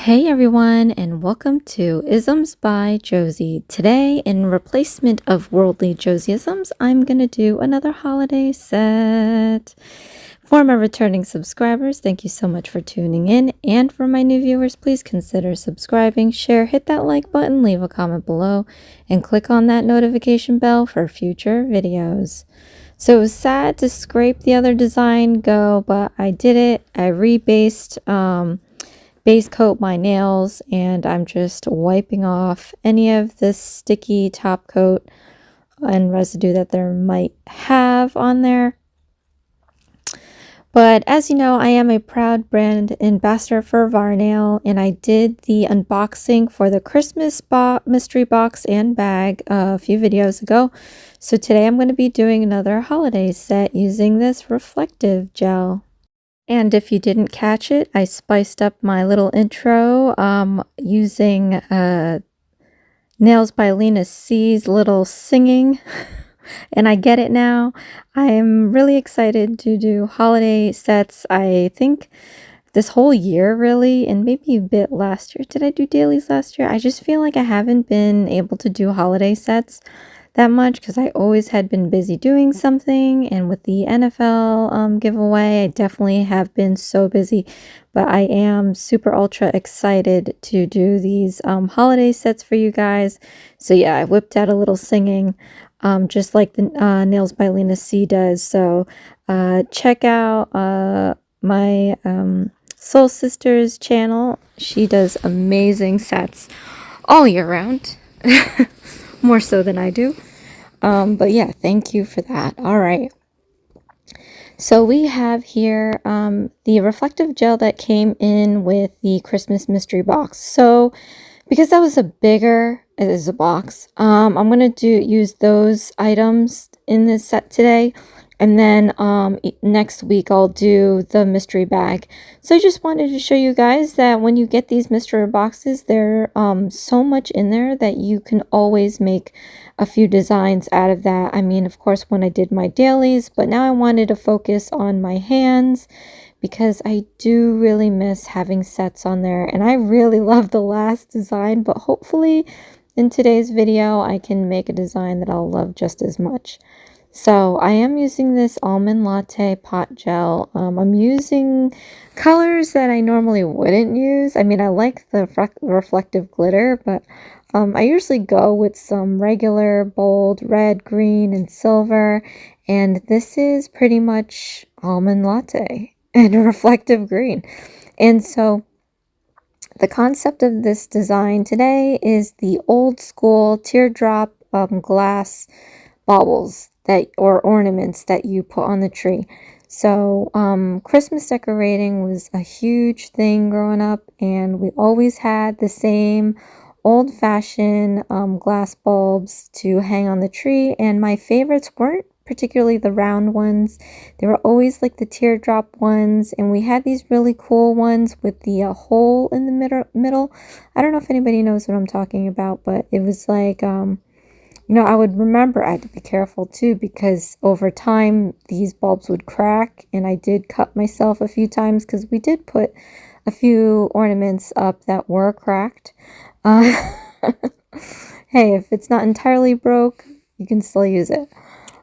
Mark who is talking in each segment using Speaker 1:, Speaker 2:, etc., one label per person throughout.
Speaker 1: Hey everyone, and welcome to Isms by Josie. Today, in replacement of worldly Josieisms, I'm going to do another holiday set. For my returning subscribers, thank you so much for tuning in. And for my new viewers, please consider subscribing, share, hit that like button, leave a comment below, and click on that notification bell for future videos. So it was sad to scrape the other design go, but I did it. I rebased base coat my nails, and I'm just wiping off any of this sticky top coat and residue that there might have on there. But as you know, I am a proud brand ambassador for Varnail, and I did the unboxing for the Christmas mystery box and bag a few videos ago. So today I'm going to be doing another holiday set using this reflective gel. And if you didn't catch it, I spiced up my little intro using Nails by Lena C's little singing. And I get it now. I'm really excited to do holiday sets. I think this whole year, really, and maybe a bit last year. Did I do dailies last year? I just feel like I haven't been able to do holiday sets that much because I always had been busy doing something, and with the NFL giveaway, I definitely have been so busy. But I am super ultra excited to do these holiday sets for you guys. So yeah, I whipped out a little singing, just like the Nails by Lena C does. So check out my Soul Sisters channel. She does amazing sets all year round. More so than I do. But yeah, thank you for that. All right. So we have here the reflective gel that came in with the Christmas mystery box. So because that was it is a box, I'm going to use those items in this set today. And then next week I'll do the mystery bag. So I just wanted to show you guys that when you get these mystery boxes, there's so much in there that you can always make a few designs out of that. I mean, of course, when I did my dailies, but now I wanted to focus on my hands because I do really miss having sets on there. And I really love the last design, but hopefully in today's video, I can make a design that I'll love just as much. So I am using this almond latte pot gel. I'm using colors that I normally wouldn't use. I mean, I like the reflective glitter, but I usually go with some regular bold red, green, and silver. And this is pretty much almond latte and a reflective green. And so the concept of this design today is the old school teardrop glass baubles or ornaments that you put on the tree. So Christmas decorating was a huge thing growing up, and we always had the same old-fashioned glass bulbs to hang on the tree, and my favorites weren't particularly the round ones. They were always like the teardrop ones, and we had these really cool ones with the hole in the middle. I don't know if anybody knows what I'm talking about, but it was like I would remember I had to be careful too, because over time these bulbs would crack, and I did cut myself a few times because we did put a few ornaments up that were cracked. Hey, if it's not entirely broke, you can still use it.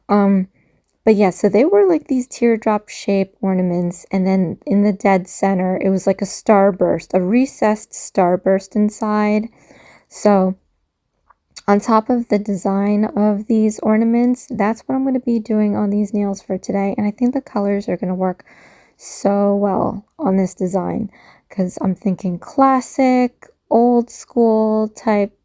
Speaker 1: But yeah, so they were like these teardrop shape ornaments, and then in the dead center, it was like a starburst, a recessed starburst inside. So on top of the design of these ornaments, that's what I'm going to be doing on these nails for today. And I think the colors are going to work so well on this design because I'm thinking classic, old school type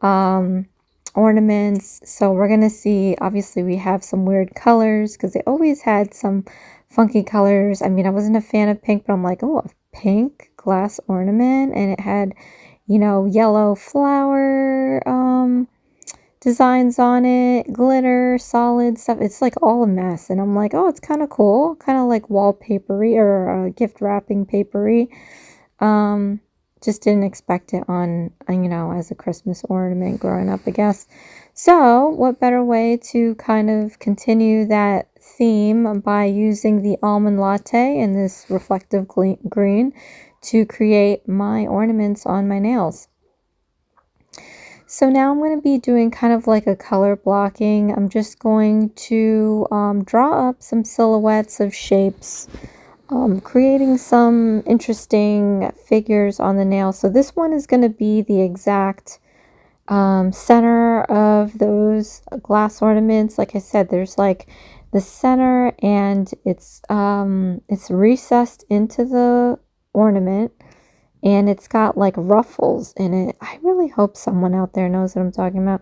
Speaker 1: ornaments. So we're going to see, obviously we have some weird colors because they always had some funky colors. I mean, I wasn't a fan of pink, but I'm like, oh, a pink glass ornament, and it had yellow flower designs on it, glitter, solid stuff. It's like all a mess, and I'm like, oh, it's kind of cool, kind of like wallpapery or gift wrapping papery. Just didn't expect it on, as a Christmas ornament growing up, I guess. So what better way to kind of continue that theme by using the almond latte and this reflective green to create my ornaments on my nails. So now I'm going to be doing kind of like a color blocking. I'm just going to draw up some silhouettes of shapes, creating some interesting figures on the nail. So this one is going to be the exact center of those glass ornaments. Like I said, there's like the center, and it's recessed into the ornament, and it's got like ruffles in it. I really hope someone out there knows what I'm talking about.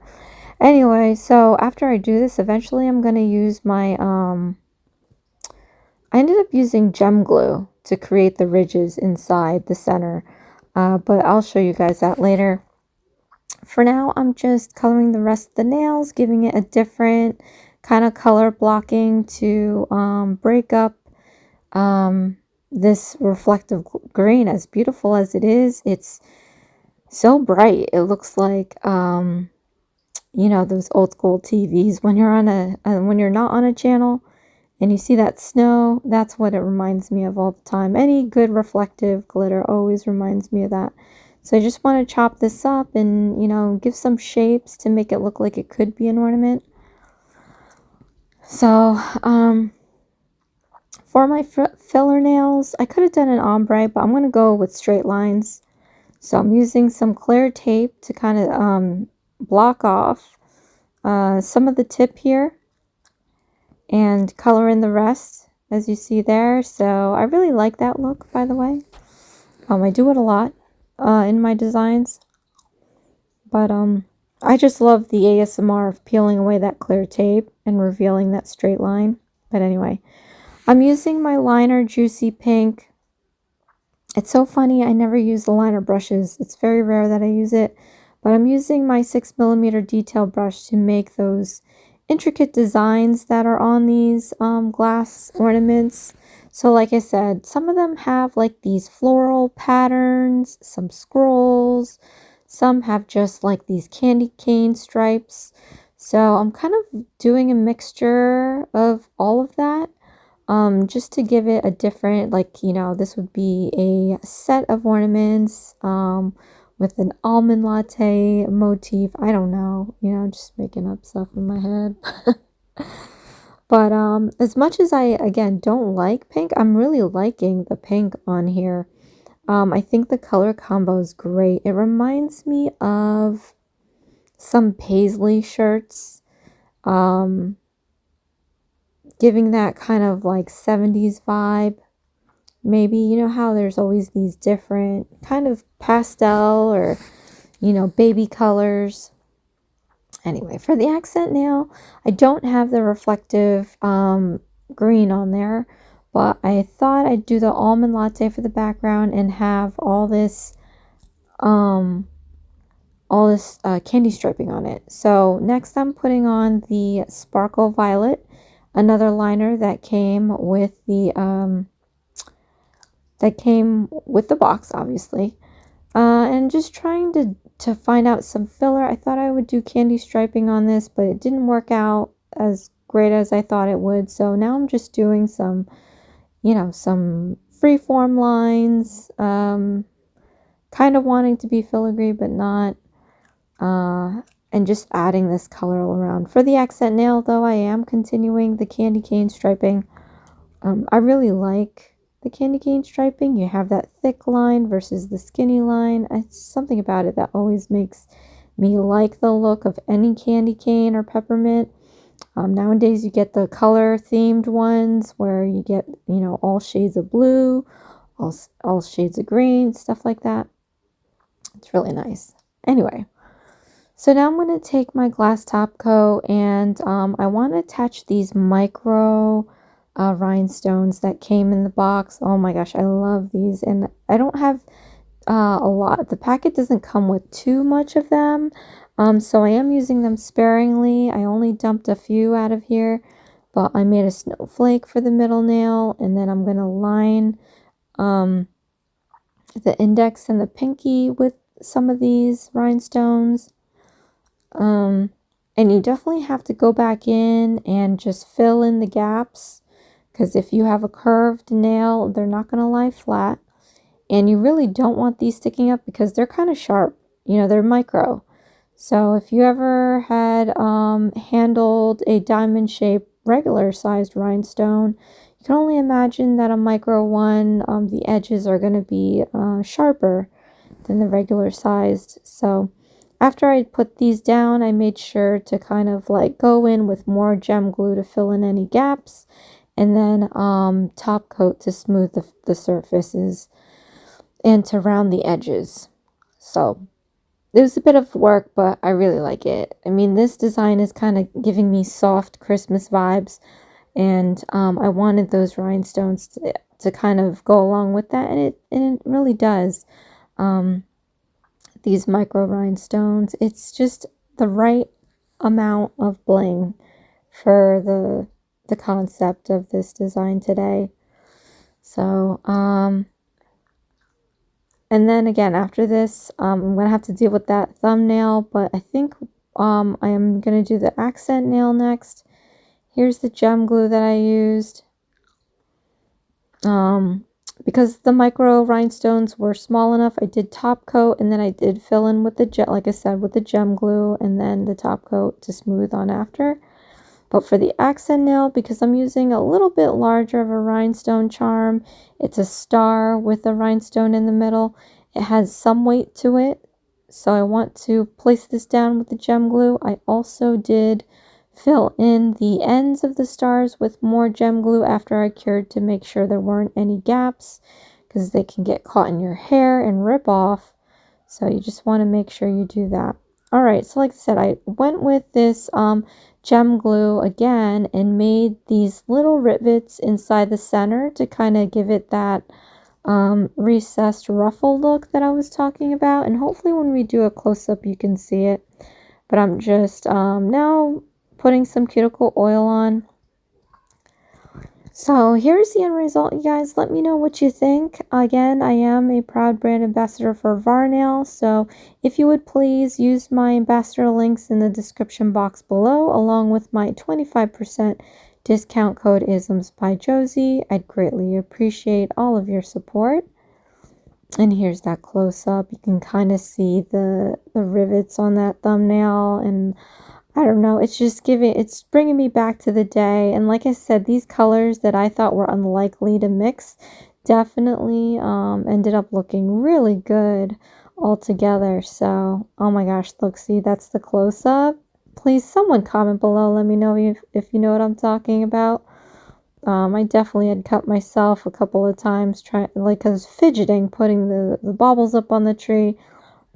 Speaker 1: Anyway, so after I do this, eventually I'm going to use my I ended up using gem glue to create the ridges inside the center, but I'll show you guys that later. For now, I'm just coloring the rest of the nails, giving it a different kind of color blocking to break up this reflective green. As beautiful as it is, it's so bright. It looks like you know, those old school TVs when you're on when you're not on a channel and you see that snow. That's what it reminds me of all the time. Any good reflective glitter always reminds me of that. So I just want to chop this up and, you know, give some shapes to make it look like it could be an ornament. So for my filler nails, I could have done an ombre, but I'm going to go with straight lines. So I'm using some clear tape to kind of block off some of the tip here and color in the rest, as you see there. So I really like that look, by the way. I do it a lot in my designs, but I just love the ASMR of peeling away that clear tape and revealing that straight line. But anyway, I'm using my liner Juicy Pink. It's so funny, I never use the liner brushes. It's very rare that I use it, but I'm using my 6mm detail brush to make those intricate designs that are on these glass ornaments. So like I said, some of them have like these floral patterns, some scrolls, some have just like these candy cane stripes. So I'm kind of doing a mixture of all of that. Just to give it a different, like, you know, this would be a set of ornaments with an almond latte motif. I don't know, you know, just making up stuff in my head. But as much as I, again, don't like pink, I'm really liking the pink on here. I think the color combo is great. It reminds me of some paisley shirts. Giving that kind of like 70s vibe. Maybe, you know how there's always these different kind of pastel or, you know, baby colors. Anyway, for the accent nail, I don't have the reflective green on there, but I thought I'd do the almond latte for the background and have all this candy striping on it. So next I'm putting on the Sparkle Violet, another liner that came with the box, obviously, and just trying to find out some filler. I thought I would do candy striping on this, but it didn't work out as great as I thought it would. So now I'm just doing some, you know, some freeform lines, kind of wanting to be filigree but not, and just adding this color all around. For the accent nail, though, I am continuing the candy cane striping. I really like the candy cane striping. You have that thick line versus the skinny line. It's something about it that always makes me like the look of any candy cane or peppermint. Nowadays you get the color themed ones where you get, you know, all shades of blue, all shades of green, stuff like that. It's really nice. Anyway, so now I'm going to take my glass top coat and I want to attach these micro rhinestones that came in the box. Oh my gosh, I love these. And I don't have a lot. The packet doesn't come with too much of them. So I am using them sparingly. I only dumped a few out of here, but I made a snowflake for the middle nail, and then I'm going to line the index and the pinky with some of these rhinestones. And you definitely have to go back in and just fill in the gaps, because if you have a curved nail, they're not going to lie flat. And you really don't want these sticking up because they're kind of sharp. You know, they're micro. So if you ever had handled a diamond-shaped regular-sized rhinestone, you can only imagine that a micro one, the edges are going to be sharper than the regular sized. So after I put these down, I made sure to kind of like go in with more gem glue to fill in any gaps, and then top coat to smooth the surfaces and to round the edges. So it was a bit of work, but I really like it. I mean, this design is kind of giving me soft Christmas vibes, and I wanted those rhinestones to kind of go along with that, and it really does. These micro rhinestones, it's just the right amount of bling for the concept of this design today. So and then again, after this, I'm going to have to deal with that thumbnail, but I think I am going to do the accent nail next. Here's the gem glue that I used. Because the micro rhinestones were small enough, I did top coat, and then I did fill in with the like I said, with the gem glue, and then the top coat to smooth on after. But for the accent nail, because I'm using a little bit larger of a rhinestone charm, it's a star with a rhinestone in the middle. It has some weight to it, so I want to place this down with the gem glue. I also did fill in the ends of the stars with more gem glue after I cured to make sure there weren't any gaps, because they can get caught in your hair and rip off. So you just want to make sure you do that. All right, so like I said, I went with this gem glue again and made these little rivets inside the center to kind of give it that recessed ruffle look that I was talking about. And hopefully when we do a close-up you can see it. But I'm just now putting some cuticle oil on. So here's the end result, you guys. Let me know what you think. Again, I am a proud brand ambassador for Varnail, so if you would please use my ambassador links in the description box below, along with my 25% discount code ISMS by Josie. I'd greatly appreciate all of your support. And here's that close-up. You can kind of see the rivets on that thumbnail, and I don't know, it's bringing me back to the day. And like I said, these colors that I thought were unlikely to mix definitely ended up looking really good all together. So, oh my gosh, look, see, that's the close-up. Please, someone comment below, let me know if you know what I'm talking about. I definitely had cut myself a couple of times, like I was fidgeting, putting the baubles up on the tree.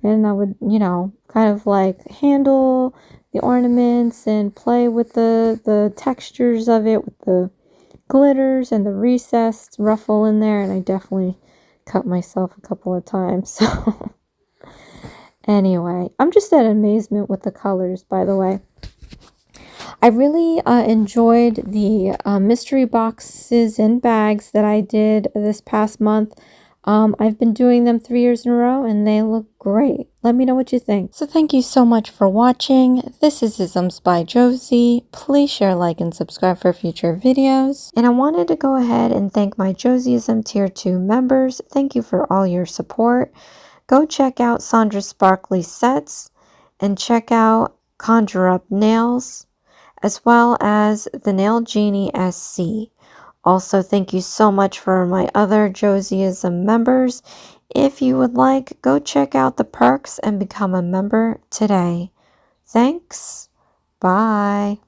Speaker 1: And I would, you know, kind of like handle the ornaments and play with the textures of it, with the glitters and the recessed ruffle in there. And I definitely cut myself a couple of times. So anyway, I'm just at amazement with the colors, by the way. I really enjoyed the mystery boxes and bags that I did this past month. I've been doing them 3 years in a row and they look great. Let me know what you think. So thank you so much for watching. This is Isms by Josie. Please share, like, and subscribe for future videos. And I wanted to go ahead and thank my Josieism Tier 2 members. Thank you for all your support. Go check out Sandra's Sparkly Sets and check out Conjure Up Nails, as well as the Nail Genie SC. Also, thank you so much for my other Josieism members. If you would like, go check out the perks and become a member today. Thanks. Bye.